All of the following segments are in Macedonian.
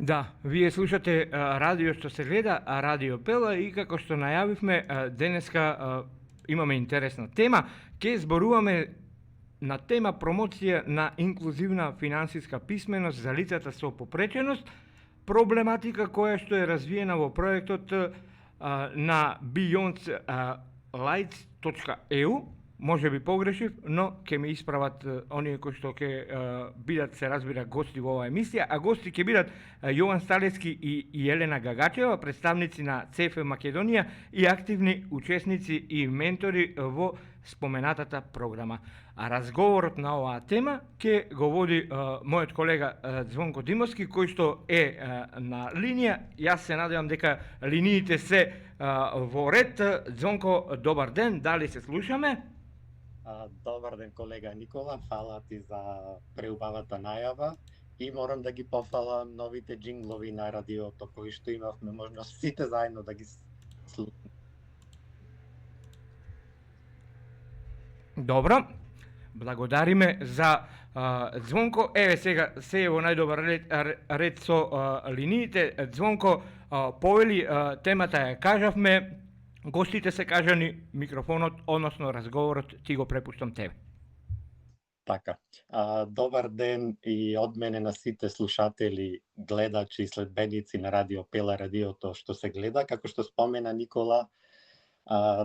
Да, вие слушате радио што се гледа, Радио Пела и како што најавивме, денеска имаме интересна тема. Ке зборуваме на тема промоција на инклузивна финансиска писменост за лицата со попреченост, проблематика која што е развиена во проектот на beyondlights.eu. Може би погрешив, но ќе ме исправат оние кои што ќе бидат, се разбира, гости во оваа емисија, а гости ќе бидат Јован Сталевски и Елена Гагачева, представници на ЦФ Македонија и активни учесници и ментори во споменатата програма. А разговорот на оваа тема ќе го води мојот колега Звонко Димовски, кој што е на линија. Јас се надевам дека линиите се во ред. Звонко, добар ден, дали се слушаме? Добар ден, колега Никола, фала ти за преубавата најава и морам да ги пофалам новите джинглови на радиото кои што имавме можност сите заедно да ги слушаме. Добро, благодариме за Звонко. Еве сега се е во најдобар ред со линиите. Звонко, повели, темата ја кажавме, гостите се кажани, микрофонот, односно разговорот, ти го препуштам тебе. Така, добар ден и од мене на сите слушатели, гледачи и следбеници на Радио Пела, радиото што се гледа. Како што спомена Никола,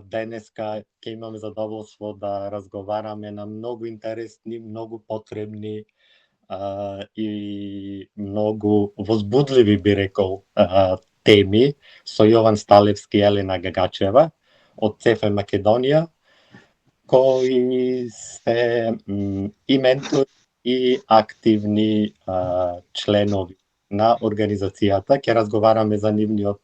денеска ќе имаме задоволство да разговараме на многу интересни, многу потребни и многу возбудливи, би рекол, теми со Јован Сталевски и Елена Гагачева од ЦФ Македонија, кои се и ментори и активни членови на организацијата. Ќе разговараме за нивниот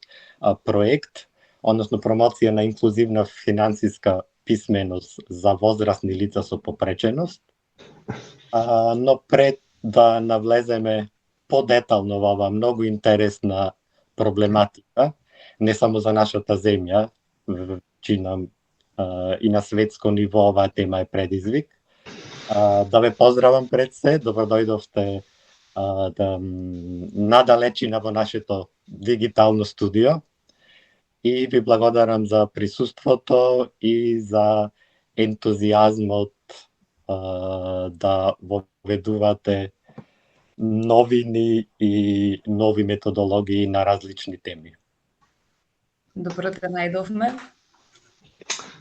проект, односно промоција на инклузивна финансиска писменост за возрастни лица со попреченост. Но пред да навлеземе подетално во оваа многу интересна проблематика, не само за нашата земја, чинам и на светско ниво оваа тема е предизвик. Да ве поздравам пред се, добро дојдовте надалечина во нашето дигитално студио и ви благодарам за присуството и за ентузијазмот да воведувате новини и нови методологии на различни теми. Добро те најдовме.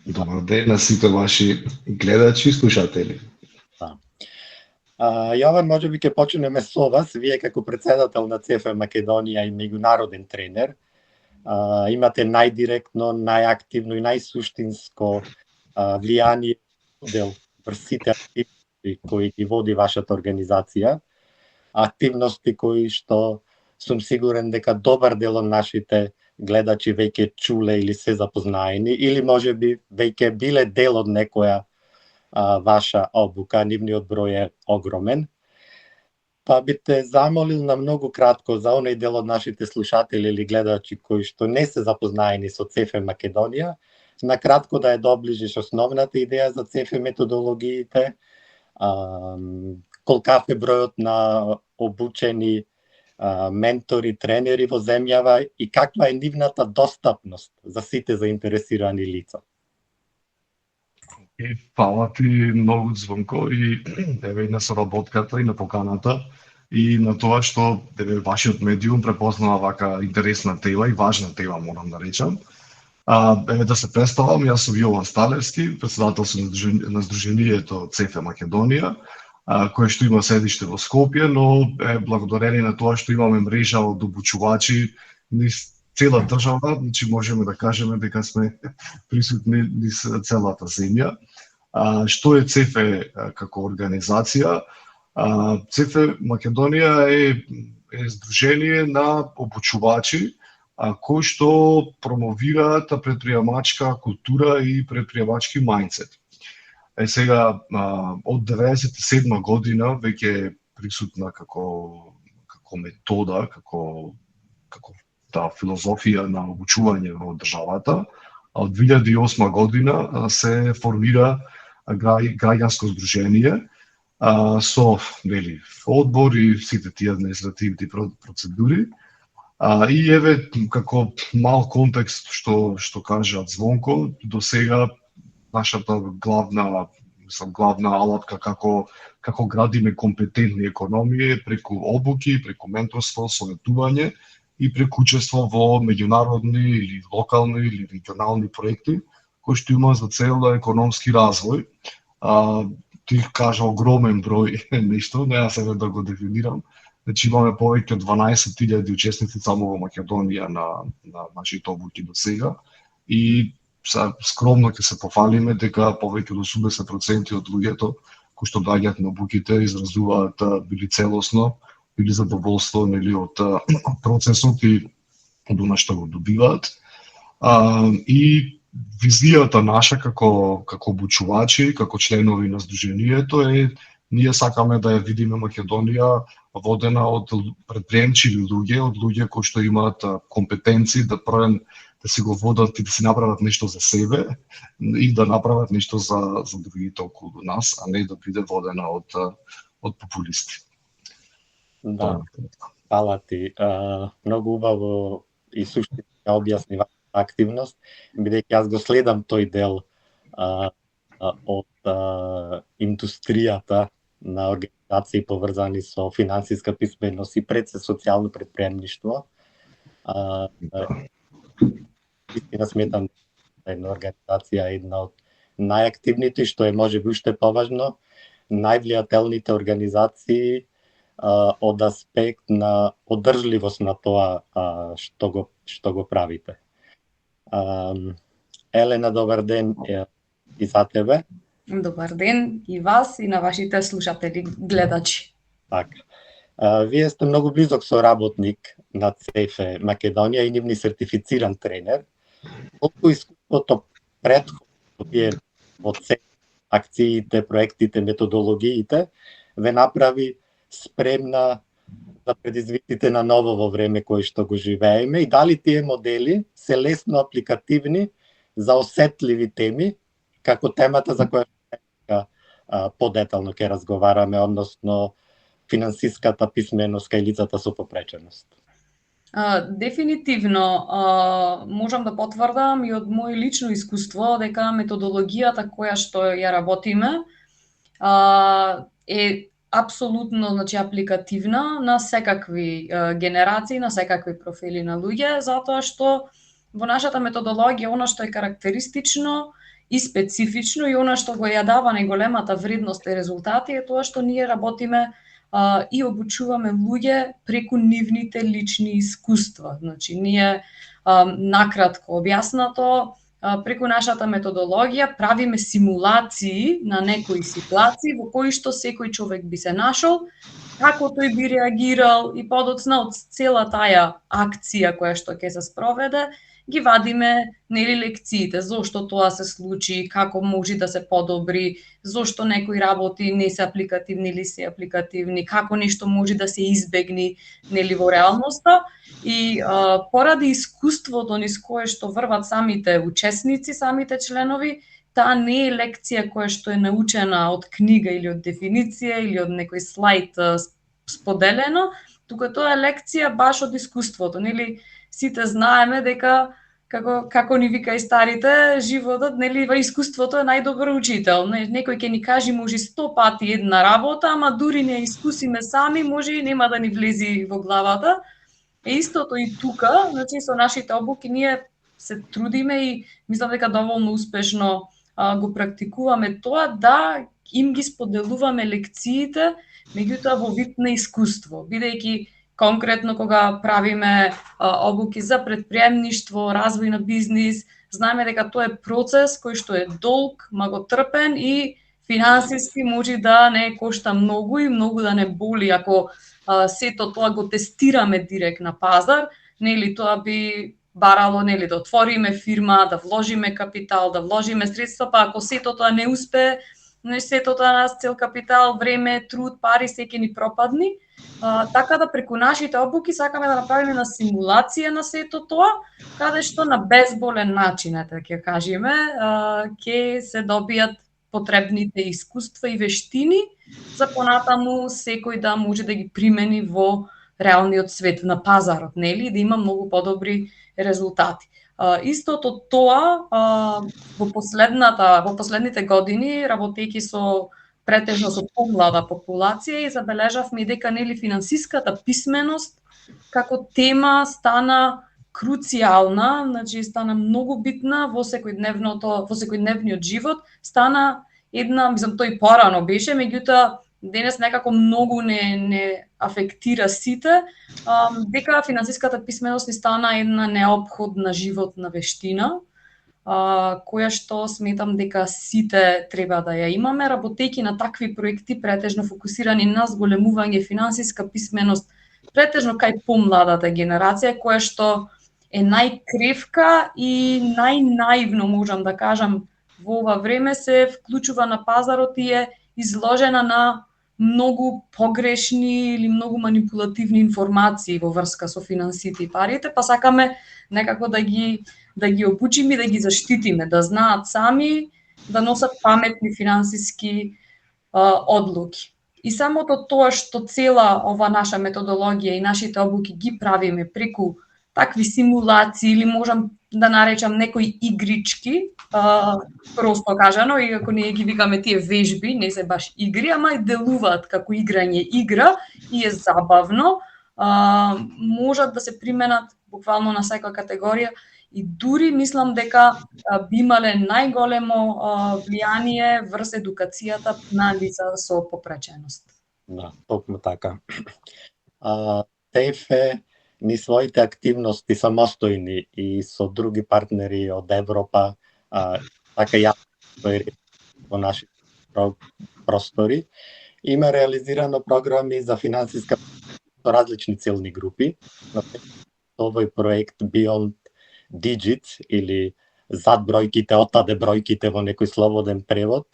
Добар ден на сите ваши гледачи и слушатели. Јован, може би ќе почнеме со вас. Вие како председател на ЦФ Македонија и меѓународен тренер, имате најдиректно, најактивно и најсуштинско влијание врз сите активности кои ги води вашата организација. Активности кои што сум сигурен дека добар дел од нашите гледачи веќе чуле или се запознаени, или може би веќе биле дел од некоја ваша обука, нивниот број е огромен. Па би те замолил на многу кратко за оној дел од нашите слушатели или гледачи кои што не се запознаени со ЦФ Македонија, на кратко да ја доближиш основната идеја за ЦФ методологиите, колкав е бројот на обучени ментори, тренери во земјава и каква е нивната достапност за сите заинтересирани лица. Фала ти многу, Звонко, и еве и на соработката и на поканата и на тоа што вашиот медиум препознава вака интересна тема и важна тема, морам да речам. Еве да се представам, јас сум Јован Сталевски, председател сум на Сдруженијето ЦФ Македонија, кое што има седиште во Скопје, но е благодарение на тоа што имаме мрежа од обучувачи низ цела држава, значи можеме да кажеме дека сме присутни низ целата земја. Што е ЦФ како организација? ЦФ Македонија е здружение на обучувачи кои што промовираат предприемачка култура и предприемачки мајндсет. Сега, од 1997 година веќе е присутна како метода, како таа филозофија на обучување во државата, а од 2008 година се формира граѓанско здружение со нели одбор и сите тие административни процедури. И еве како мал контекст што кажа Звонко, до сега нашата главна алатка како градиме компетентни економии е преку обуки, преку менторство, советување и преку учество во меѓународни или локални или регионални проекти кои што има за цел економски развој. Ти кажа огромен број нешто, неа сега да го дефинирам. Значи имаме повеќе од 12.000 учесници само во Македонија на нашите обуки до сега и скромно ќе се пофалиме дека повеќе од 80% од луѓето кои што доаѓаат на обуките изразуваат били целосно, били задоволство нели од процесот и од она што го добиваат. И визијата наша како обучувачи, како членови на Сдруженијето е ние сакаме да ја видиме Македонија водена од предприемчиви луѓе, од луѓе кои што имаат компетенции да прават, да си го водат и да си направат нешто за себе и да направат нешто за другите околу нас, а не да биде водена од популисти. Да, фала ти. Многу убаво и суштински објасни вашата активност, бидејќи јас го следам тој дел од индустријата на организации поврзани со финансиска писменост и пред се социјално предприемништво. Истина сметам да една организација е една од најактивните, што е можеби уште поважно, највлијателните организации од аспект на одржливост на тоа што го правите. Елена, добар ден и за тебе. Добар ден и вас и на вашите слушатели, гледачи. Така. Вие сте многу близок соработник на ЦЕФЕ Македонија и нивни сертифициран тренер. Колку искуството претходно вие од ЦЕФЕ акциите, проектите, методологиите ве направи спремна за предизвиците на ново во време кое што го живееме и дали тие модели се лесно апликативни за осетливи теми, како темата за која подетално ќе разговараме, односно финансиската писменост кај лицата со попреченост. Дефинитивно можам да потврдам и од моје лично искуство дека методологијата која што ја работиме е апсолутно, значи, апликативна на секакви генерации, на секакви профили на луѓе, затоа што во нашата методологија она што е карактеристично и специфично и она што го ја дава најголемата вредност и резултати е тоа што ние работиме и обучуваме луѓе преку нивните лични искуства. Значи, ние накратко објаснато преку нашата методологија правиме симулации на некои ситуации во кои што секој човек би се нашол, како тој би реагирал и подоцна од цела таа акција која што ќе се спроведе, ги вадиме нели лекциите, зошто тоа се случи, како може да се подобри, зошто некои работи не се апликативни или се апликативни, како нешто може да се избегни нели во реалноста. И поради искуството низ кое што врват самите учесници, самите членови, таа не е лекција која што е научена од книга или од дефиниција или од некој слайд споделено, туку тоа е лекција баш од искуството, нели? Сите знаеме дека како ни вика и старите, животот, нели, во искуството е најдобар учител. Некој ќе ни каже може 100 пати една работа, ама дури не искусиме сами, може и нема да ни влези во главата. Е истото и тука, значи со нашите обуки ние се трудиме и мислам дека доволно успешно го практикуваме тоа да им ги споделуваме лекциите, меѓутоа во вид на искуство, бидејќи конкретно кога правиме обуки за предприемништво, развој на бизнис, знаеме дека тоа е процес кој што е долг, многотрпен и финансиски може да не кошта многу и многу да не боли ако сето тоа го тестираме директ на пазар, нели тоа би барало нели да отвориме фирма, да вложиме капитал, да вложиме средства, па ако сето тоа не успее, сето тоа нас цел капитал, време, труд, пари се ќе ни пропадни. Така да преку нашите обуки сакаме да направиме на симулација на сето тоа, каде што на безболен начин, ќе кажеме, ќе се добијат потребните искуства и вештини за понатаму секој да може да ги примени во реалниот свет на пазарот, нели, и да има многу подобри резултати. Истото тоа во последните години, работејќи со претежно со помлада популација, и забележавме дека нели финансиската писменост како тема стана круцијална, значи стана многу битна во секојдневниот живот, стана една, мислам, тој и порано беше, меѓутоа денес некако многу не афектира сите, дека финансиската писменост ни стана една неопходна животна вештина, која што сметам дека сите треба да ја имаме, работејќи на такви проекти претежно фокусирани на зголемување финансиска писменост, претежно кај помладата генерација, која што е најкревка и најнаивно, можам да кажам, во ова време се вклучува на пазарот и е изложена на многу погрешни или многу манипулативни информации во врска со финансите и парите, па сакаме некако да ги обучиме, да ги заштитиме, да знаат сами да носат паметни финансиски одлуки. И самото тоа што цела ова наша методологија и нашите обуки ги правиме преку такви симулации или можам да наречам некои игрички, просто кажано, иако ние ги викаме тие вежби, не се баш игри, ама и делуваат како играње игра и е забавно, можат да се применат буквално на секоја категорија и дури мислам дека би имале најголемо влијание врз едукацијата на лица со попреченост. Да, токму така. ТЕФЕ ни своите активности самостојни и со други партнери од Европа, така јасно во нашите простори, има реализирано програми за финансиска со различни целни групи. Овој проект Beyond Digits или зад бројките, отаде бројките во некој слободен превод.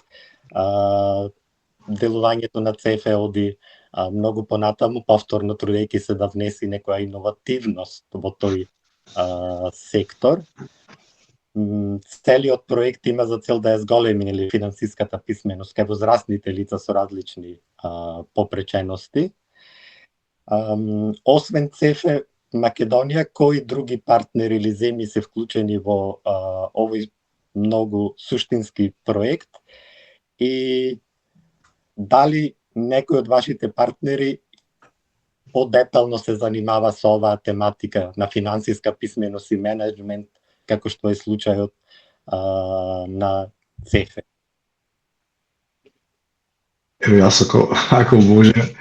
Делувањето на ЦЕФЕ оди многу понатаму, повторно трудејќи се да внеси некоја иновативност во тој сектор. Целиот проект има за цел да ја зголеми финансиската писменост кај возрастните лица со различни попречености. Освен ЦЕФЕ, Македонија, кои други партнери или земји се вклучени во овој многу суштински проект и дали некој од вашите партнери подетално се занимава со оваа тематика на финансиска писменост и менеджмент, како што е случајот на ЦЕФЕ? Ево јас ако може,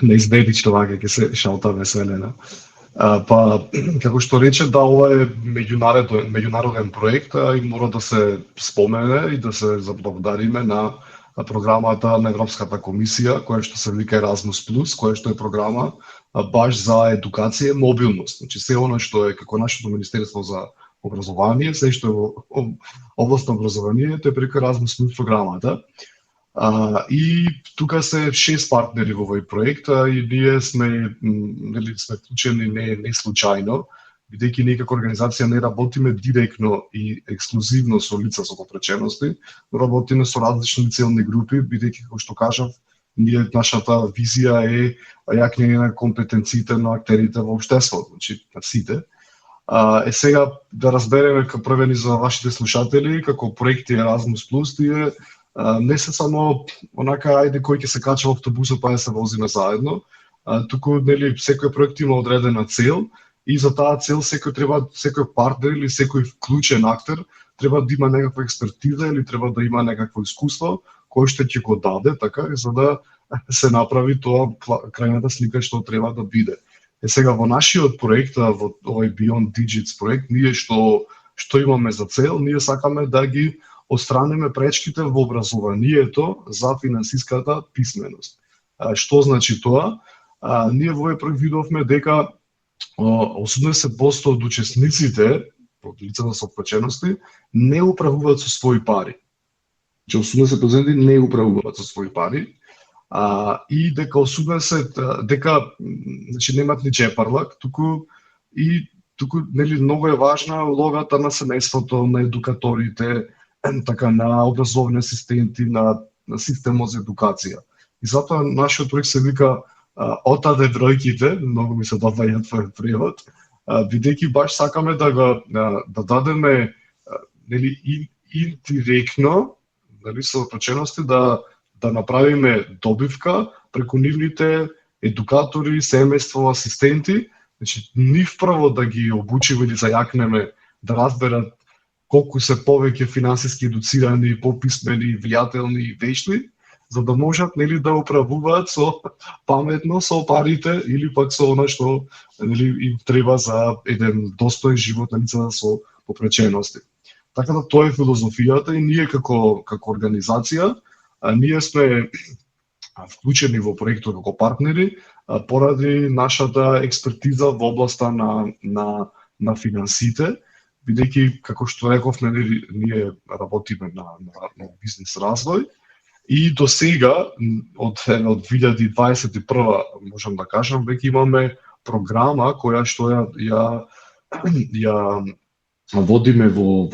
неизбедично вака ќе се шалта веселена. Па, како што рече, да, ова е меѓународен проект и мора да се спомене и да се заблагодариме на програмата на Европската комисија, која што се вика Erasmus+, која што е програма баш за едукација и мобилност. Значи, се оно што е како нашето Министерство за образование, се што е во област на образованието е преку Erasmus+ програмата. И тука се 6 партнери во овој проект и ние сме вклучени не случајно, бидејќи ние како организација не работиме директно и ексклузивно со лица со попречености, но работиме со различни целни групи, бидејќи како што кажав, нашата визија е јакнење на компетенциите на актерите во општеството, значи на сите. Сега да разбереме како првени за вашите слушатели, како проекти Erasmus+, тие не се само онака ајде кој ќе се кача во автобусот па да се возиме заедно, туку нели секој проект има одредена цел и за таа цел секој партнер или секој вклучен актер треба да има некаква експертиза или треба да има некакво искуство кој што ќе го даде така за да се направи тоа крајната слика што треба да биде. Сега во нашиот проект, во овој Beyond Digits проект, ние што имаме за цел, ние сакаме да ги отстраниме пречките во образованието за финансиската писменост. Што значи тоа? Ние во овој проект видовме дека 80% од учесниците, од лицата со попречености, не управуваат со своји пари. Значи 80% не управуваат со своји пари, и дека 80% значи немаат ни чепарлак, туку нели многу е важна улогата на семејството, на едукаторите, така на образовни асистенти, на системот за едукација. И затоа нашиот проект се вика Отаде бројките, многу ми се допаѓа твојот превод, бидејќи баш сакаме да дадеме нели индиректно, нели со причиности да направиме добивка преку нивните едукатори, семејство, асистенти, значи нив прво да ги обучиме или зајакнеме да разберат колку се повеќе финансиски едуцирани, пописмени, влијателни и вешни, за да можат нели да управуваат со паметно со парите или пак со она што нели им треба за еден достоен живот на лица со попречености. Така да тоа е филозофијата и ние како организација, ние сме вклучени во проектот како партнери поради нашата експертиза во областа на финансите, бидејќи како што рековме ние работиме на бизнес развој и до сега од 2021 можам да кажам веќе имаме програма која што ја водиме во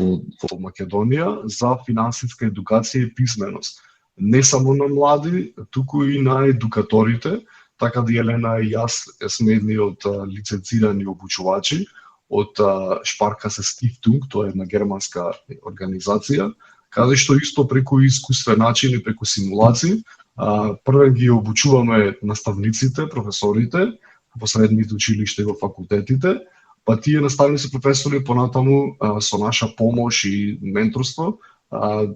Македонија за финансиска едукација и писменост. Не само на млади, туку и на едукаторите, така да Елена и јас сме едни од лиценцирани обучувачи од Sparkasse Stiftung, тоа е една германска организација, каде што исто преку искусствен начин и преку симулации, прво ги обучуваме наставниците, професорите во средните училишта и во факултетите, па тие наставници професори понатаму со наша помош и менторство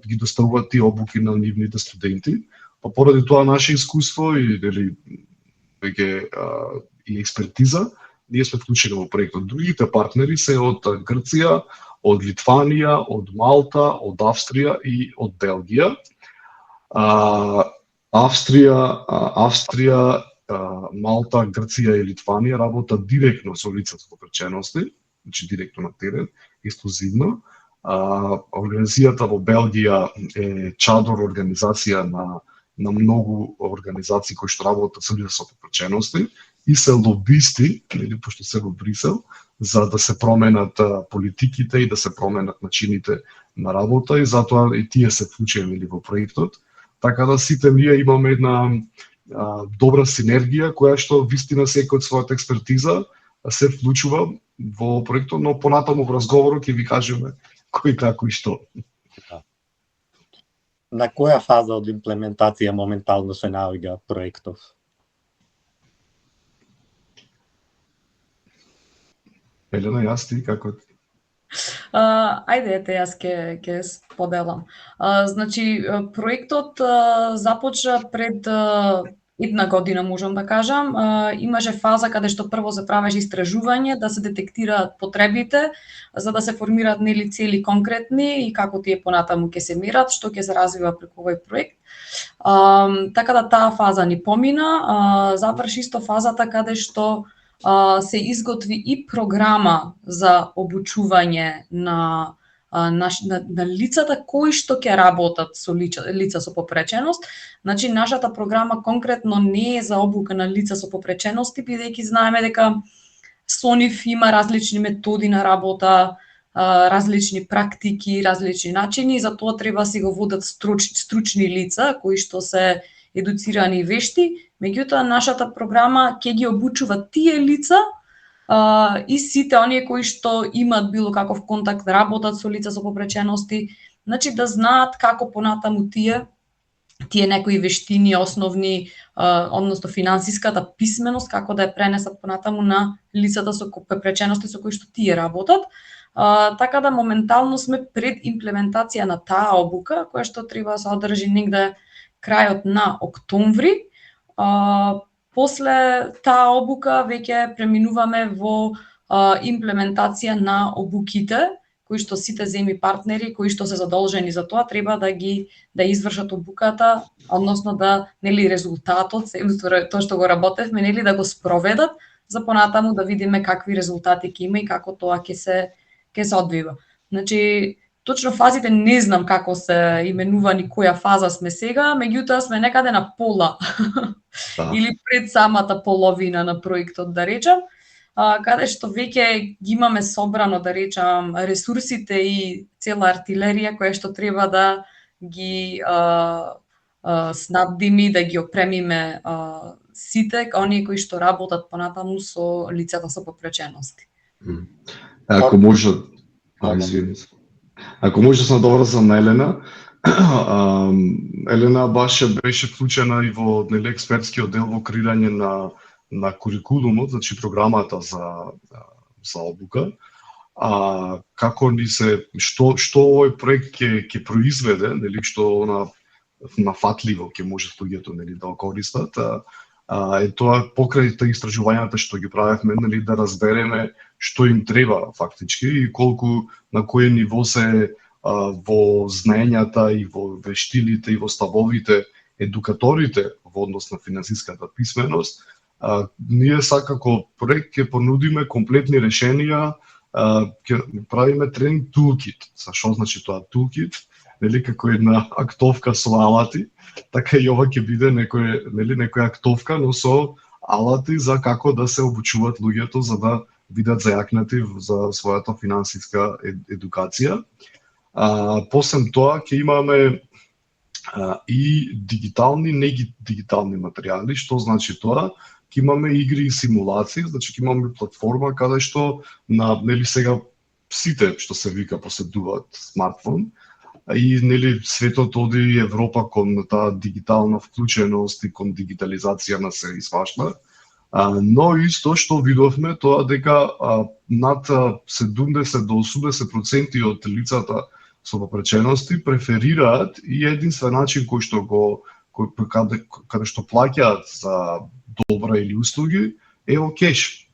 ги доставуваат тие обуки на нивните студенти. Па поради тоа наше искуство и веќе и експертиза, ние сме вклучени во проектот. Другите партнери се од Грција, од Литванија, од Малта, од Австрија и од Белгија. Австрија, Малта, Грција и Литванија работат директно со лица со попречености, значи директно на терен, ексклузивно. Организацијата во Белгија е чадор организација на многу организации кои што работат со лица со попречености и се лобисти, или пошто се во Брисел, за да се променат политиките и да се променат начините на работа и затоа и тие се вклучени во проектот. Така да сите ние имаме една добра синергија која што вистина секој од својата експертиза се вклучува во проектот, но понатаму во разговорот ќе ви кажеме кој како и што. На која фаза од имплементација моментално се наоѓа проектов? Елена, јас ти како? Ајде, јас ќе споделам. Значи, проектот започна пред една година, можам да кажам. Имаше фаза каде што прво се правеше истражување, да се детектираат потребите, за да се формираат нели цели конкретни и како тие понатаму ќе се мерат, што ќе се развива преку овој проект. Така да таа фаза ни помина, заврши исто фазата каде што се изготви и програма за обучување на лицата кои што ќе работат со лица со попреченост. Значи, нашата програма конкретно не е за обука на лица со попречености, бидејќи знаеме дека со нив има различни методи на работа, различни практики, различни начини, и затоа треба се го водат стручни лица кои што се едуцирани и вешти. Меѓутоа, нашата програма ќе ги обучува тие лица и сите оние кои што имаат било каков контакт, работат со лица со попречености, значи да знаат како понатаму тие некои вештини основни, односно финансиската писменост, како да ја пренесат понатаму на лицата со попречености со кои што тие работат. Така да моментално сме пред имплементација на таа обука, која што треба да се одржи негде крајот на октомври. После таа обука веќе преминуваме во имплементација на обуките, кои што сите земји партнери, кои што се задолжени за тоа, треба да извршат обуката, односно да нели резултатот, тоа што го работевме, нели да го спроведат, за понатаму да видиме какви резултати ќе има и како тоа ќе се одвива. Значи, точно фазите не знам како се именувани, која фаза сме сега, меѓутоа сме некаде на пола или пред самата половина на проектот, да речем. каде што веќе ги имаме собрано, да речам, ресурсите и цела артилерија која што треба да ги снабдиме, да ги опремиме сите оние кои што работат понатаму со лицата со попречености. Ако може, извинете. Ако може да се надоврзам на Елена, Елена баш беше вклучена и во нели експертскиот дел во креирање на курикулумот, значи програмата за обука. Како ни се што овој проект ќе произведе, нели што она нафатливо ќе може луѓето нели да го користат. Е тоа покрај тие истражувањата што ги правевме, нели да разбереме што им треба фактички и колку на кое ниво се во знаењата и во вештините и во ставовите едукаторите во однос на финансиската писменост. Ние како проект ќе понудиме комплетни решенија, ќе правиме тренинг toolkit. За што значи тоа toolkit? Нели како една актовка со алати, така и ова ќе биде некоја актовка, но со алати за како да се обучуваат луѓето за да бидат зајакнати за својата финансиска едукација. Посем тоа ќе имаме и дигитални, недигитални материјали. Што значи тоа? Ќе имаме игри и симулации, значи ќе имаме платформа каде што на нели сега сите што се вика поседуваат смартфон и нели светот оди Европа кон таа дигитална вклученост и кон дигитализација на се и свашта. Но исто што видовме тоа дека над 70 до 80% од лицата со попречености преферираат и единствен начин кој што каде што плаќаат за добра или услуги е во кеш.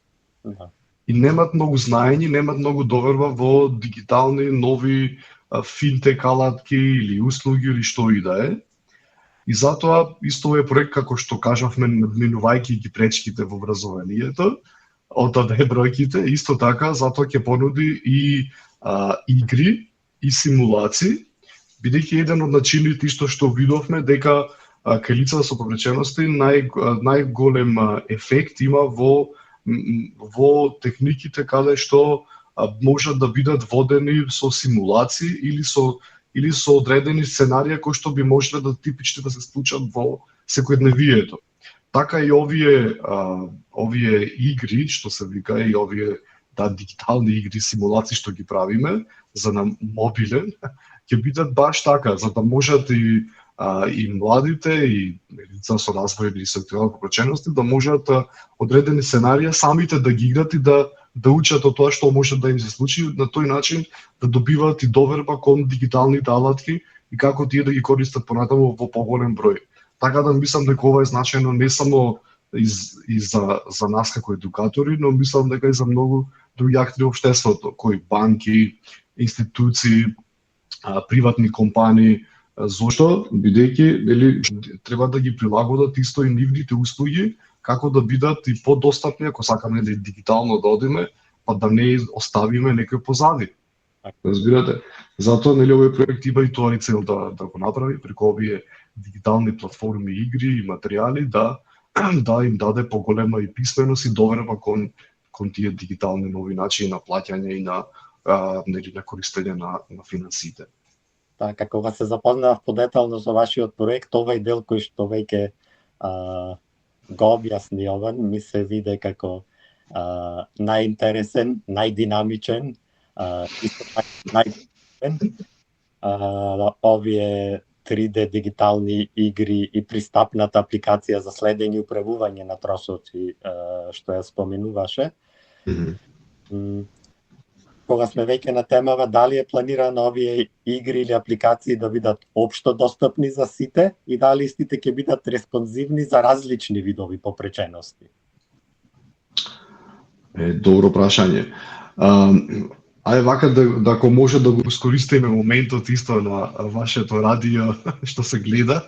И немаат многу знаење, немаат многу доверба во дигитални нови финтек алатки или услуги или што и да е. И затоа исто овој проект, како што кажавме, надминувајќи ги пречките во образованието, отаде бројките, исто така затоа ќе понуди и игри и симулации, бидејќи еден од начините исто што видовме дека кај лица со попречености најголем ефект има во техниките каде што можат да бидат водени со симулации или со одредени сценарија кои што би можеле да типични да се случат во секојдневието. Така и овие игри што се вика и овие дигитални игри, симулации што ги правиме за на мобилен, ќе бидат баш така, за да можат и младите и лица со развојни и сексуални попречености да можат одредени сценарија самите да ги играт и да учат од тоа што може да им се случи, на тој начин да добиваат и доверба кон дигиталните алатки и како тие да ги користат понатаму во поголем број. Така да мислам дека ова е значајно не само и за нас како едукатори, но мислам дека и за многу други актери во општеството, кои банки, институции, приватни компании. Зошто? Бидејќи нели треба да ги прилагодат исто и нивните услуги како да бидат и подостапни, ако сакаме да дигитално да одиме, па да не оставиме некој позади. Разбирате? Затоа нели овој проект има и тоа и цел да го направи преку овие дигитални платформи, игри и материјали да им даде поголема и писменост и доверба кон тие дигитални нови начини на плаќање и на користење на финансите. Така, кога се запознав подетално со вашиот проект, овој дел кој што веќе го објасни Јован, ми се виде како најинтересен, најдинамичен, исто така најинтересен. Овие 3D дигитални игри и пристапната апликација за следење и управување на трошоци што ја споменуваше. Кога сме веќе на темава, дали е планирано овие игри или апликации да бидат општо достапни за сите и дали истите ќе бидат респонзивни за различни видови попречености? Добро прашање. Ајде вака да ако може да го искористиме моментот исто на вашето радио што се гледа.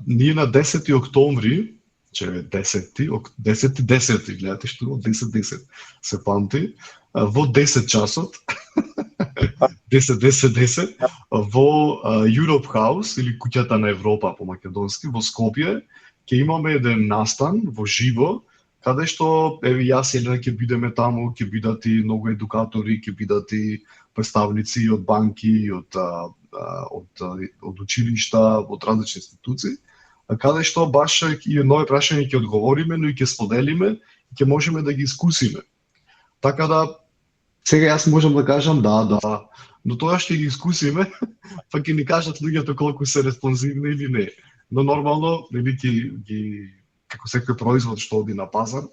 Ние на 10 октомври, че 10, гледате што 10 се памти, во 10 часот 10 во Europe House или куќата на Европа по македонски во Скопје ќе имаме еден настан во живо каде што еве јас и Елена ќе бидеме таму, ќе бидат и многу едукатори, ќе бидат и представници од банки, од училишта, од различни институции, каде што баш и нови прашања ќе одговориме, но и ќе споделиме и ќе можеме да ги искусиме. Така да сега јас можам да кажам да, но тоа ќе ги искусиме, па ќе ни кажат луѓето колку се респонзивни или не. Но нормално, нели ги како секој производ што оди на пазар,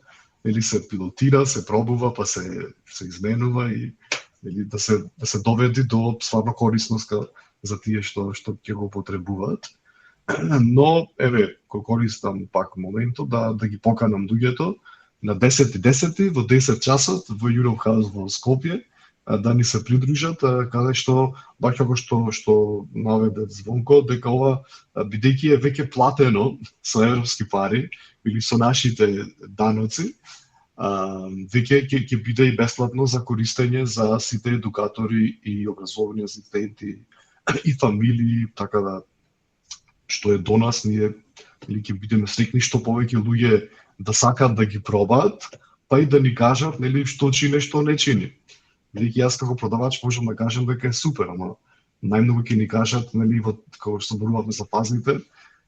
нели се пилотира, се пробува, па се изменува и нели да се доведе до стварно корисност за тие што ќе го потребуваат. Но еве, го користам пак моментот да ги поканам луѓето на 10.10 во 10 часот во Europe House во Скопје да ни се придружат, каде што баш како што наведе Звонко, дека ова бидејќи е веќе платено со европски пари или со нашите даноци, веќе ќе биде и бесплатно за користење за сите едукатори и образовни асистенти и фамилии, така да што е до нас, ние или ќе бидеме среќни што повеќе луѓе да сакаат да ги пробаат, па и да ни кажат нели што чини, што не чини. Бидејќи јас како продавач можам да кажам дека е супер, ама најмногу ќе ни кажат нели во кога што зборувавме за фазите,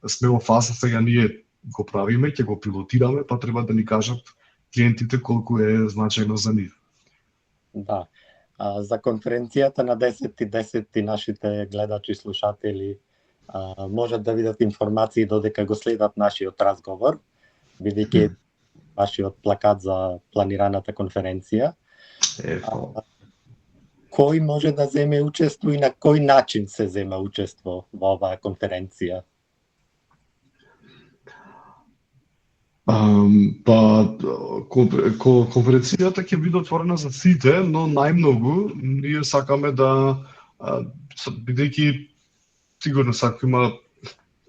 сме во фаза сега ние го правиме, ќе го пилотираме, па треба да ни кажат клиентите колку е значајно за нив. Да. За конференцијата на 10.10 нашите гледачи и слушатели можат да видат информации додека го следат нашиот разговор, бидејќи вашиот плакат за планираната конференција. Кој може да земе учество и на кој начин се зема учество во оваа конференција? Конференцијата ќе биде отворена за сите, но најмногу ние сакаме да, бидејќи сигурно ако има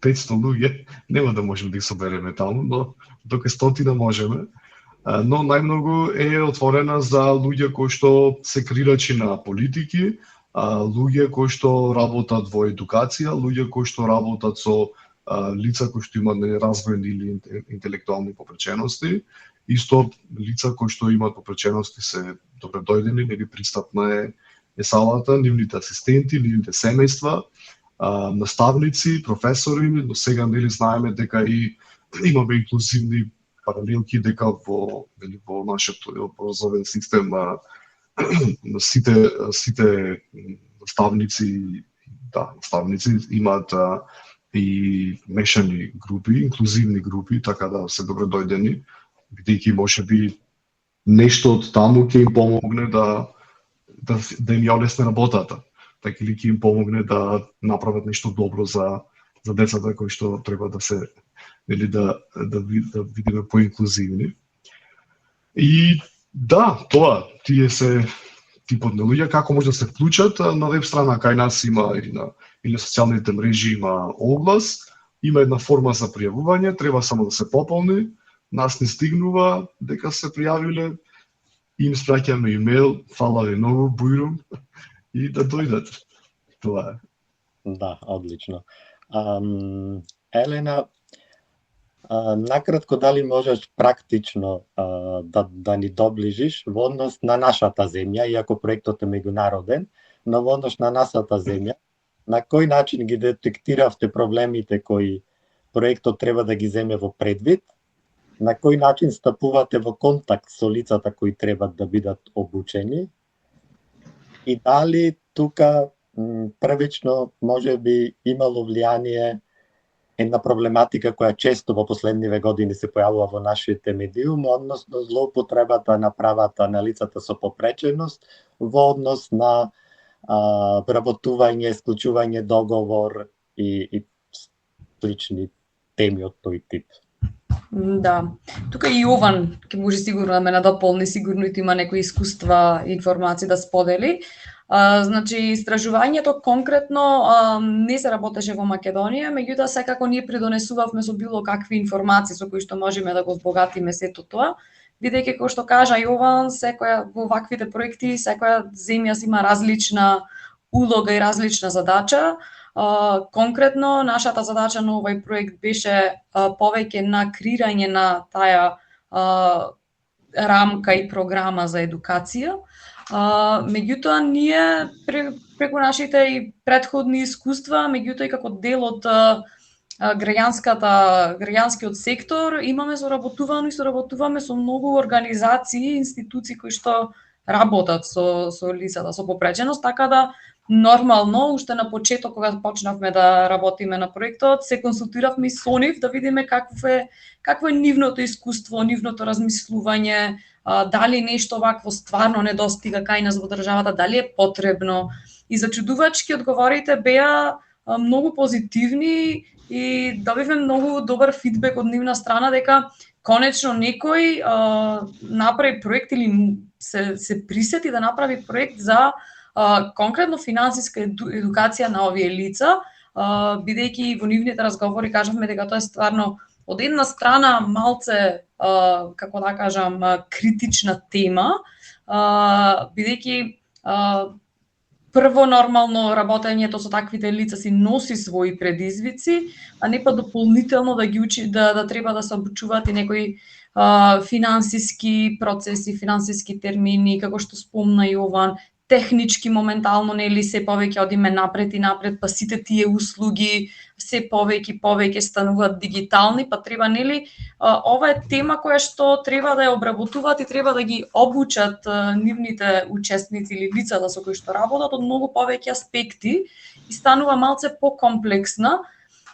500 луѓе, нема да можеме да ги собереме таму, но дока 100 можеме. Но најмногу е отворена за луѓе кои што се крирачи на политики, луѓе кои што работат во едукација, луѓе кои што работат со лица кои што имаат развојни или интелектуални попречености, исто лица кои што имаат попречености се добредојдени, нели пристапна е салата, нивните асистенти, нивните семејства, наставници, професори, но сега нели знаеме дека и имаме инклузивни паралелки, дека во нашиот образовен систем сите наставници имаат и мешани групи, инклузивни групи, така да се добредојдени, бидејќи можеби нешто од таму ќе им помогне да им ја олесне работата, така или ќе им помогне да направат нешто добро за децата кои што треба да се или да видиме поинклузивни. И да, тоа, тие се типот на луѓе, како може да се вклучат на веб страна кај нас има или социјалните мрежи има оглас, има една форма за пријавување, треба само да се пополни, нас не стигнува дека се пријавиле, им спраќаме имейл, фала ви многу, бујрум, и да дојдат. Тоа е. Да, одлично. Елена, накратко дали можеш практично да ни доближиш во однос на нашата земја, иако проектот е меѓународен, но во однос на нашата земја, на кој начин ги детектиравте проблемите кои проектот треба да ги земе во предвид, на кој начин стапувате во контакт со лицата кои треба да бидат обучени и дали тука првично може би имало влијание една проблематика која често во последниве години се појавува во нашите медиуми, односно злоупотребата на правата на лицата со попреченост во однос на вработување, исклучување договор и слични теми од тој тип. Да, тука и Јован ќе може сигурно да ме надополни, сигурно и има некои искуства и информации да сподели. Значи, истражувањето конкретно не се работеше во Македонија, меѓутоа секако ние придонесувавме со било какви информации со кои што можеме да го збогатиме сето тоа, бидејќи како што кажа Јован, секоја во ваквите проекти секоја земја има различна улога и различна задача. Конкретно нашата задача на овој проект беше повеќе на креирање на таа рамка и програма за едукација. Меѓутоа, ние преку нашите и претходни искуства, меѓутоа и како дел од граѓанскиот сектор, имаме соработувано и соработуваме со многу организации и институции кои што работат со лицата со попреченост, така да нормално, уште на почеток кога почнавме да работиме на проектот, се консултиравме и со нив да видиме какво е нивното искуство, нивното размислување, дали нешто вакво стварно недостига кај нас во државата, дали е потребно. И зачудувачки одговорите беа многу позитивни и добивме многу добар фидбек од нивна страна дека конечно некој направи проект или се присети да направи проект за конкретно финансиска едукација на овие лица, бидејќи во нивните разговори кажавме дека тоа е стварно од една страна малце, како да кажам, критична тема, бидејќи прво нормално работењето со таквите лица си носи своји предизвици, а не па дополнително да ги учи да треба да се обучуваат и некои финансиски процеси, финансиски термини, како што спомна Јован, технички моментално нели се повеќе одиме напред и напред, па сите тие услуги се повеќе стануваат дигитални, па треба нели ова е тема која што треба да ја обработуваат и треба да ги обучат нивните учесници или лицата со кои што работат од многу повеќе аспекти и станува малце покомплексна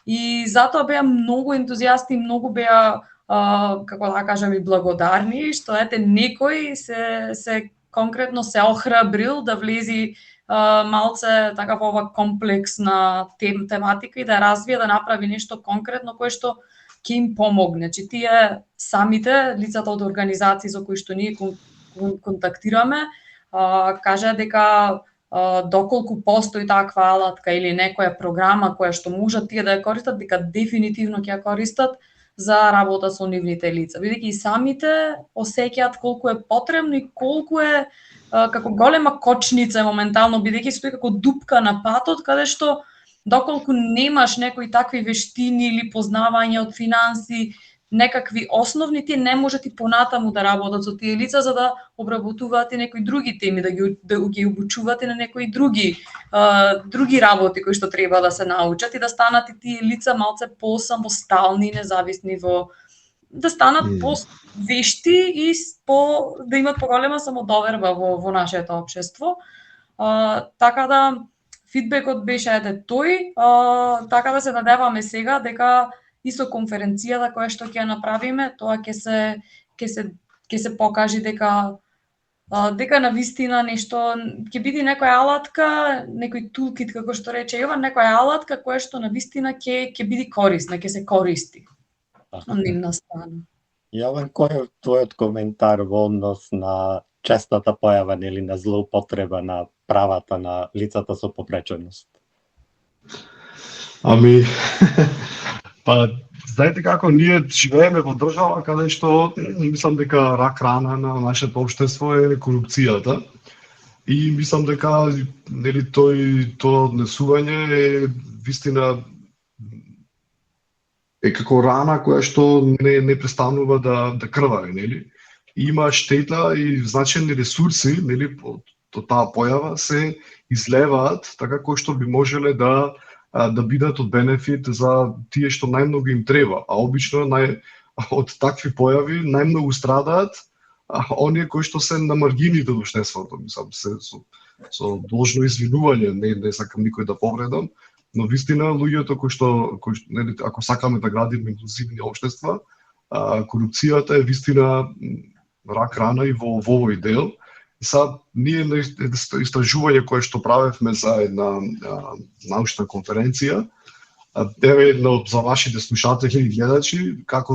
и затоа беа многу ентузијасти, многу беа како да кажам и благодарни што ете некој се конкретно се охрабрил да влези малце така во ова комплексна тематика и да развие, да направи нешто конкретно кое што ќе им помогне. Че тие самите лицата од организации со кои што ние контактираме, кажа дека доколку постои таква алатка или некоја програма која што можат тие да ја користат, дека дефинитивно ќе ја користат за работа со нивните лица. Бидејќи и самите осеќаат колку е потребно и колку е како голема кочница моментално, бидејќи стои како дупка на патот, каде што доколку немаш некои такви вештини или познавање од финанси, некакви основни, тие не можат и понатаму да работат со тие лица за да обработуваат и некои други теми, да ги обучуваат и на некои други работи кои што треба да се научат и да станат и тие лица малце по-самостални, независни да станат по-вешти и да имат поголема самодоверба во нашето општество. Така да фидбекот беше тој, така да се надеваме сега дека и со конференцијата која што ќе ја направиме, тоа ќе се покажи дека навистина нешто ќе биде некоја алатка, некој тулкит како што рече Јован, некоја алатка која што навистина ќе биде корисна, ќе се користи од нивна страна. Јован, кој е твојот коментар во однос на честата појава или на злоупотреба на правата на лицата со попреченост? Ами, па, знаете како, ние живееме во држава каде што мислам дека рак рана на нашето општество е корупцијата. И мислам дека нели тоа однесување е вистина е како рана која што не престанува да крвари, нели? Има штета и значајни ресурси, нели, од таа појава се излеваат така кои што би можеле да бидат од бенефит за тие што најмногу им треба, а обично од такви појави најмногу страдаат оние кои што се на маргините од општеството, мислам, со должно извинување, не сакам никој да повредам, но вистина луѓето кои што нели, ако сакаме да градиме инклузивни општества, корупцијата е вистина рак рана и во овој дел. Ние на истражување кое што правевме за една научна конференција, еве за вашите слушатели и гледачи, како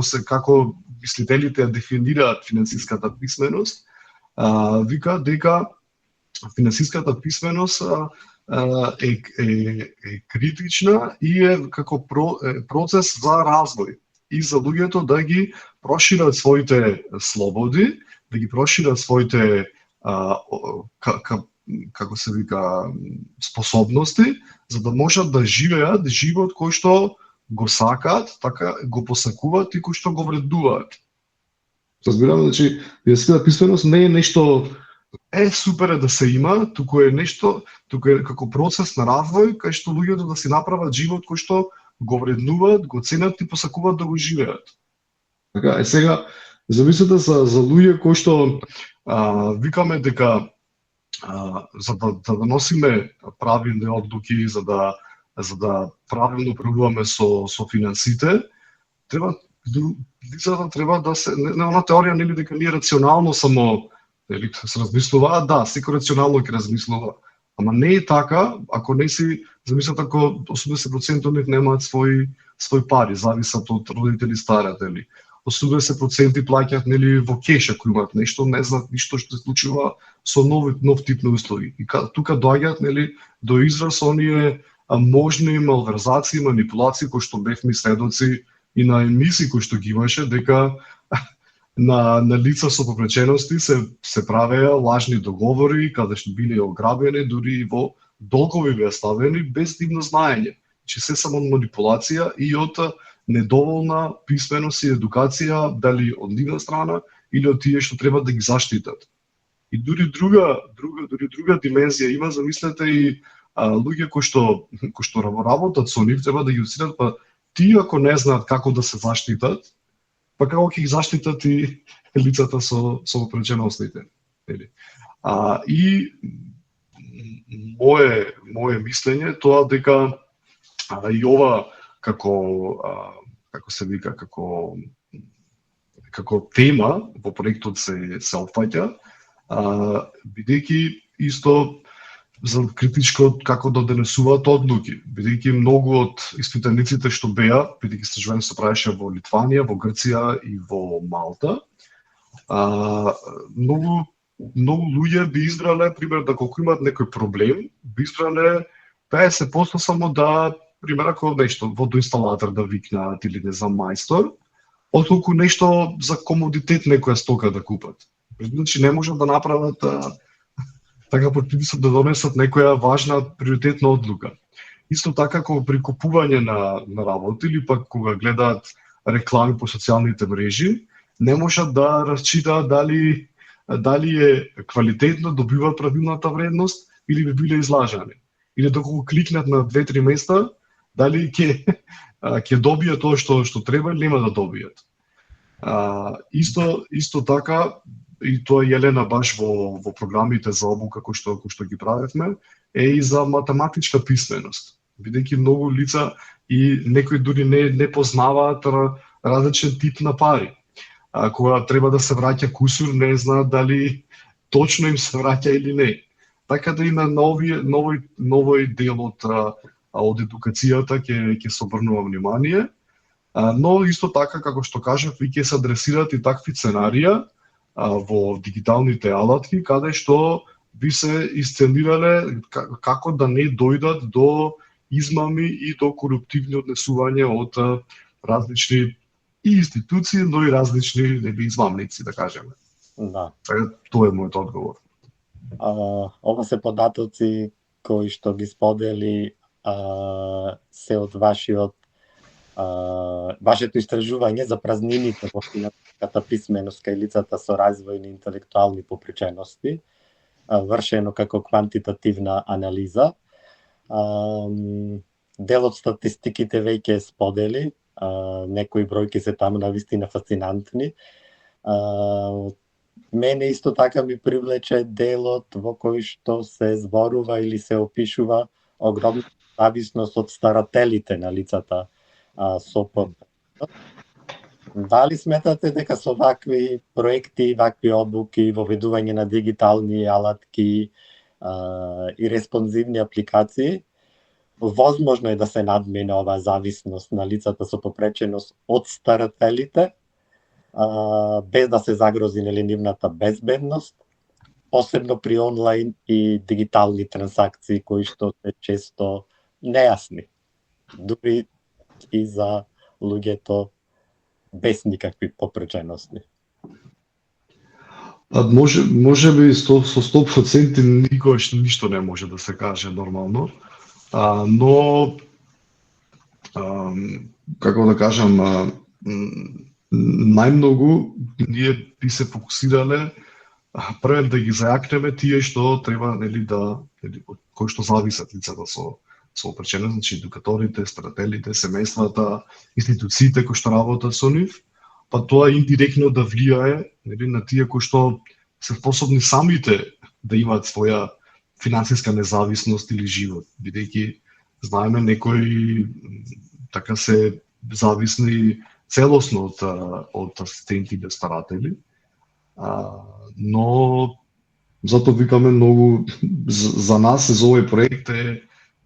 мислителите ја дефинираат финансиската писменост, вика дека финансиската писменост е критична и е како процес за развој и за луѓето да ги прошират своите слободи, да ги прошират своите како се вика способности, за да можат да живеат живот кој што го сакаат, така го посакуваат и кој што го вредуваат. Разбираме, значи, јазикната писменост не е нешто супер е да се има, туку е нешто, туку е како процес на развој, кај што луѓето да си направат живот кој што го вреднуваат, го ценат и посакуваат да го живеат. Така, сега, замислете за луѓе кои што викаме дека за да носиме правилни одлуки, за да правилно управуваме со финансите, лицата треба да се не она теорија нели дека ние рационално само нели се размислуваат, да, секој рационално ќе размислува. Ама не е така, ако не си замислат ако 80% од нив немаат свои пари, зависат од родители старатели. 80% плаќаат нели во кеш ако имаат нешто, не знаат ништо што се случува со нов тип на услуги. И тука доаѓаат нели до израз оние можни малверзации, манипулации кои што бевме сведоци и на емисии кои што ги имаше дека на лица со попречености се правеа лажни договори, каде што биле ограбени, дури и во долгови беа ставени без дивно знаење. Че се само манипулација и од недоволна писменост и едукација, дали од нивна страна или од тие што треба да ги заштитат. И дури друга димензија има, замислете и луѓе кои што работат со нив треба да ги усилат, па тие ако не знаат како да се заштитат, па како ќе ги заштитат и лицата со попреченостите. И мое мислење тоа дека и ова како се вика како тема во проектот се опфаќа, бидејќи исто за критичко како да донесуваат одлуки, бидејќи многу од испитаниците што беа, бидејќи истражување се правеше во Литванија, во Грција и во Малта, многу луѓе би избрале, пример, да колку имаат некој проблем, би избрале 50% само да, пример, ако нешто водоинсталатор да викнат или не за мајстор, отколку нешто за комодитет некоја стока да купат. Значи не можат да направат така под притисок да донесат некоја важна приоритетна одлука. Исто така кога при купување на работа или пак кога гледаат реклами по социјалните мрежи, не можат да расчитаат дали е квалитетно, добива правилната вредност или би биле излажани. Или доколку кликнат на 2-3 места, дали ќе добијат тоа што треба или нема да добијат. Исто така, и тоа Елена баш во програмите за обука кои што ги правевме, е и за математичка писменост. Бидејќи многу лица и некои дури не познаваат различен тип на пари. Кога треба да се враќа кусур, не знаат дали точно им се враќа или не. Така да и на новој дел од едукацијата ќе се обрнува внимание, но исто така, како што кажав, и ќе се адресираат и такви сценарија во дигиталните алатки, каде што би се исценирале како да не дојдат до измами и до коруптивни однесувања од различни и институции, но и различни измамници, да кажеме. Да. Тоа е мојот одговор. Ова се податоци кои што ги сподели се од вашето истражување за празнините во финансиската писменост кај лицата со развојни интелектуални попречености, вршено како квантитативна анализа. Дел од статистиките веќе сподели, некои бројки се таму навистина фасцинантни. Мене исто така ми привлече делот во кој што се зборува или се опишува огромна зависност од старателите на лицата со попреченост. Дали сметате дека со вакви проекти, вакви обуки, воведување на дигитални алатки и респонзивни апликации, возможно е да се надмине оваа зависност на лицата со попреченост од старателите, без да се загрози нивната безбедност, посебно при онлайн и дигитални трансакции кои што се често нејасни, дури и за луѓето без никакви попречености. Може би со 100% никогаш ништо не може да се каже нормално, но како да кажам, најмногу ние би се фокусирале првен да ги зајакнеме тие што треба кои што зависат лицата со опречено, значи едукаторите, старателите, семејствата, институциите кои што работат со нив, па тоа индиректно да влијае на тие кои што се способни самите да имаат своја финансиска независност или живот, бидејќи знаеме некои така се зависни целосно од асистенти или старатели, но затоа викаме многу за нас за овој проект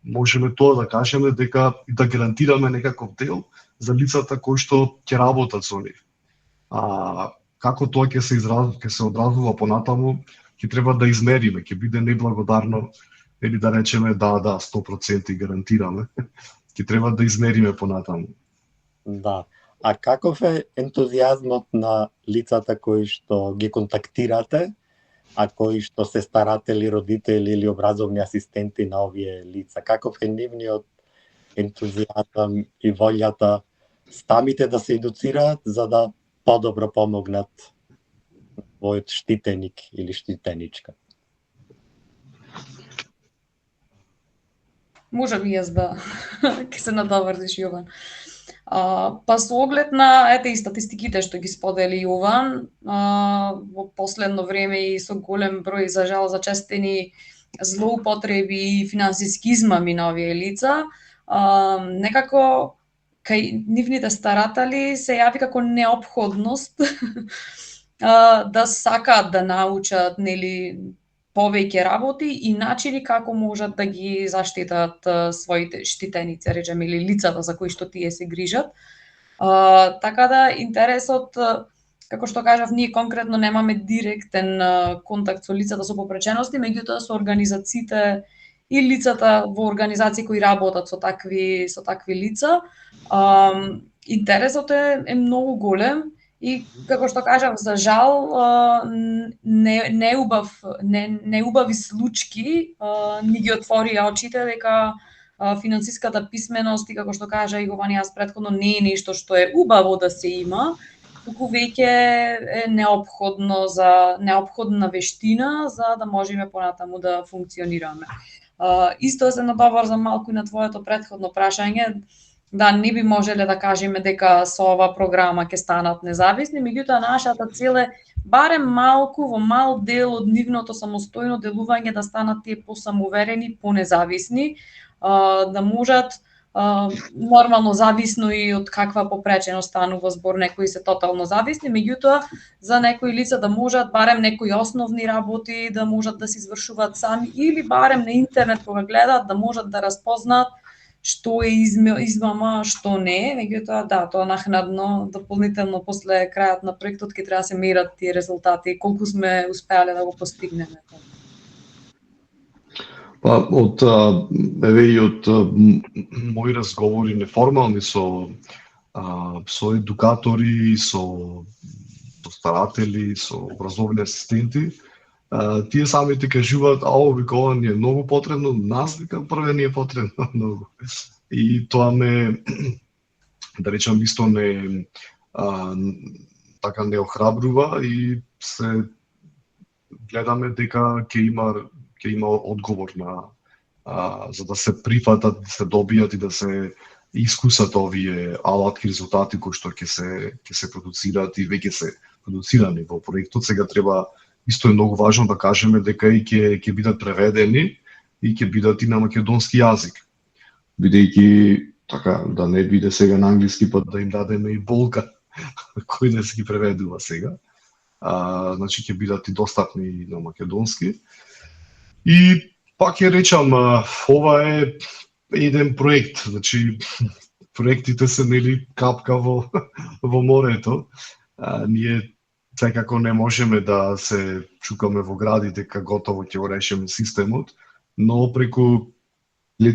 можеме тоа да кажеме дека да гарантираме некаков дел за лицата кои што ќе работат со нив. Како тоа ќе се одразува понатаму, ќе треба да измериме, ќе биде неблагодарно или да речеме да 100% гарантираме. Ќе треба да измериме понатаму. Да. А каков е ентузијазмот на лицата кои што ги контактирате, а кои што се старатели, родители или образовни асистенти на овие лица? Каков е нивниот ентузијазм и волјата самите да се едуцираат за да подобро помогнат својот штитеник или штитеничка? Може би јас да ќе се надоврзиш, Јован. Па со оглед на и статистиките што ги сподели Јован, во последно време и со голем број за жал зачестени злоупотреби и финансиски измами на овие лица, некако кај нивните старатели се јави како неопходност да сакаат да научат повеќе работи и начини како можат да ги заштитат своите штитеници, речеме, или лицата за кои што тие се грижат. Така да интересот, како што кажав, ние конкретно немаме директен контакт со лицата со попречености, меѓутоа со организациите и лицата во организации кои работат со такви лица. Интересот е многу голем. И како што кажав, за жал неубави случки ни ги отворија очите дека финансиската писменост и како што кажа Јован јас претходно не е нешто што е убаво да се има, туку веќе е неопходна вештина за да можеме понатаму да функционираме. Исто се надоврзам малку и на твоето претходно прашање. Да, не би можеле да кажеме дека со ова програма ќе станат независни, меѓутоа нашата цел е барем малку во мал дел од нивното самостојно делување да станат тие посамоуверени, понезависни, да можат нормално зависно и од каква попреченост станува збор, некои се тотално зависни, меѓутоа за некои лица да можат барем некои основни работи да можат да се извршуваат сами или барем на интернет кога гледаат да можат да распознаат што е измама, што не, меѓутоа да, тоа нахнадно, дополнително после крајот на проектот ќе треба да се мерат тие резултати, колку сме успеале да го постигнеме. Па од мои разговори неформални со едукатори, со старатели, со образовни асистенти, тие самите кажуваат, вика, ова ни е многу потребно, нас, вика, прве ни е потребно многу. И тоа ме, да речам, исто така не охрабрува и се гледаме дека ќе има одговор за да се прифатат, да се добијат и да се искусат овие алатки резултати кои што ќе се продуцираат и веќе се продуцирани во проектот. Сега треба исто е многу важно да кажеме дека и ќе бидат преведени и ќе бидат и на македонски јазик. Бидејќи така да не биде сега на англиски, па да им дадеме и болка кој не се ги преведува сега. Значи ќе бидат и достапни на македонски. И пак ќе речам, ова е еден проект, значи проектите се капка во морето. Ние секако не можеме да се чукаме во гради дека готово ќе го решиме системот, но преку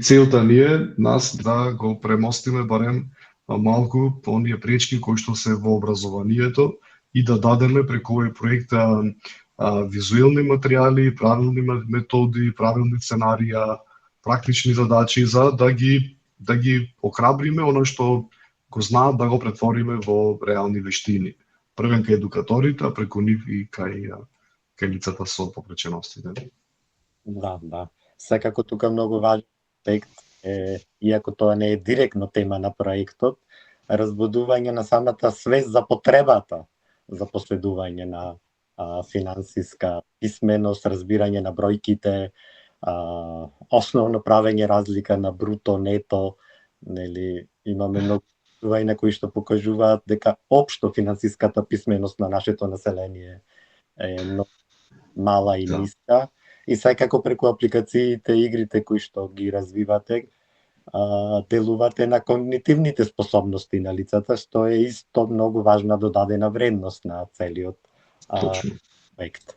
целта ни е нас да го премостиме барем малку оние пречки кои што се во образованието и да дадеме преку овој проект визуелни материјали, правилни методи, правилни сценарија, практични задачи за да ги охрабриме оно што го знаат да го претвориме во реални вештини. првен кај едукаторите, а преку нив и кај лицата со попреченостите. Да. Секако тука многу важен аспект е, иако тоа не е директно тема на проектот, разбудување на самата свест за потребата за последување на финансиска писменост, разбирање на бројките, основно правење разлика на бруто, нето, нели, имаме многу истражувања кои што покажуваат дека општо финансиската писменост на нашето население е многу мала и ниска, и секако преку апликациите и игрите кои што ги развивате, делувате на когнитивните способности на лицата, што е исто многу важна додадена вредност на целиот проект.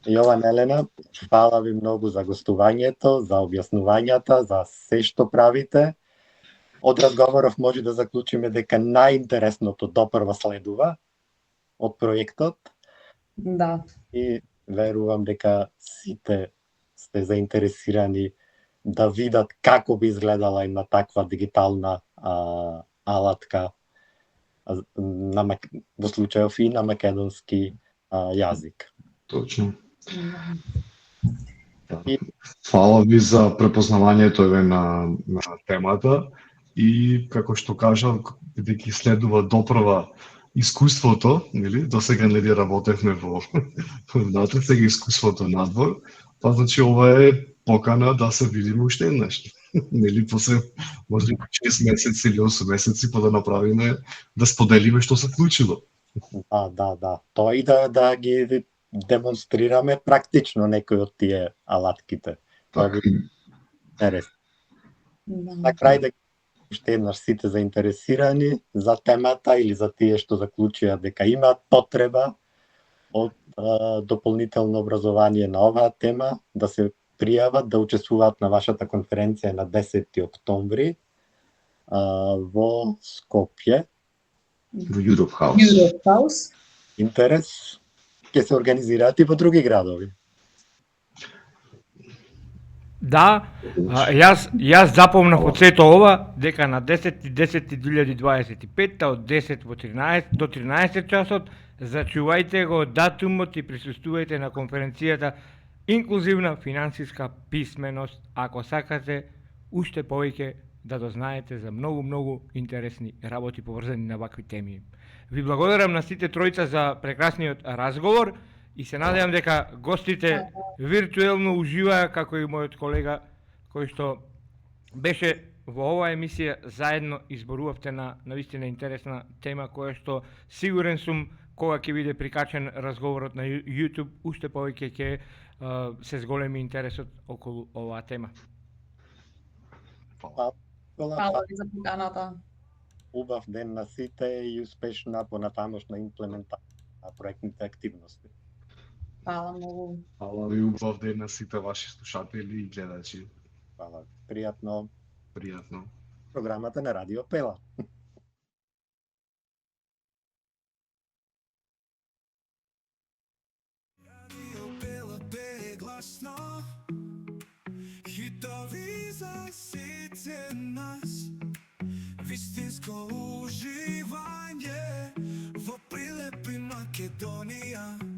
Јован, Елена, фала ви многу за гостувањето, за објаснувањата, за се што правите. Од разговоров може да заклучиме дека најинтересното допрва следува од проектот. Да. И верувам дека сите сте заинтересирани да видат како би изгледала една таква дигитална алатка во случајов и на македонски јазик. Точно. Фала ви за препознавањето на темата и како што кажав, бидејќи следува допрва искуството, нели? Досега нели работевме внатре, сега искуството надвор, па значи ова е покана да се видиме уште еднаш. Нели после може 6 месеци или 8 месеци па да направиме, да споделиме што се случило. Да. Тоа и да ги демонстрираме практично некои од тие алатките. Тоа би интересно. На крај да уште еднаш сите заинтересирани за темата или за тие што заклучија дека имаат потреба од дополнително образование на оваа тема, да се пријават да учествуваат на вашата конференција на 10 октомври во Скопје. Во Europe House. Интерес ќе се организираат и во други градови. Да, јас запомнав од сето ова дека на 10.10.2025 од 10 до 13 часот зачувајте го датумот и присуствувајте на конференцијата Инклузивна финансиска писменост, ако сакате уште повеќе да дознаете за многу интересни работи поврзани на вакви теми. Ви благодарам на сите тројца за прекрасниот разговор и се надевам дека гостите виртуелно уживаа како и мојот колега кој што беше во оваа емисија, заедно изборувавте на навистина интересна тема која што сигурен сум кога ќе биде прикачен разговорот на YouTube уште повеќе ќе се зголеми интересот околу оваа тема. Фала ви за поканата. Убав ден на сите и успешна понатамошна имплементација на проектните активности. Фала многу. Фала ви, убав ден на сите ваши слушатели и гледачи. Фала. Пријатно. Пријатно. Програмата на Радио Пела. Хитови за сите нас, вистинско уживање во прилепи Македонија.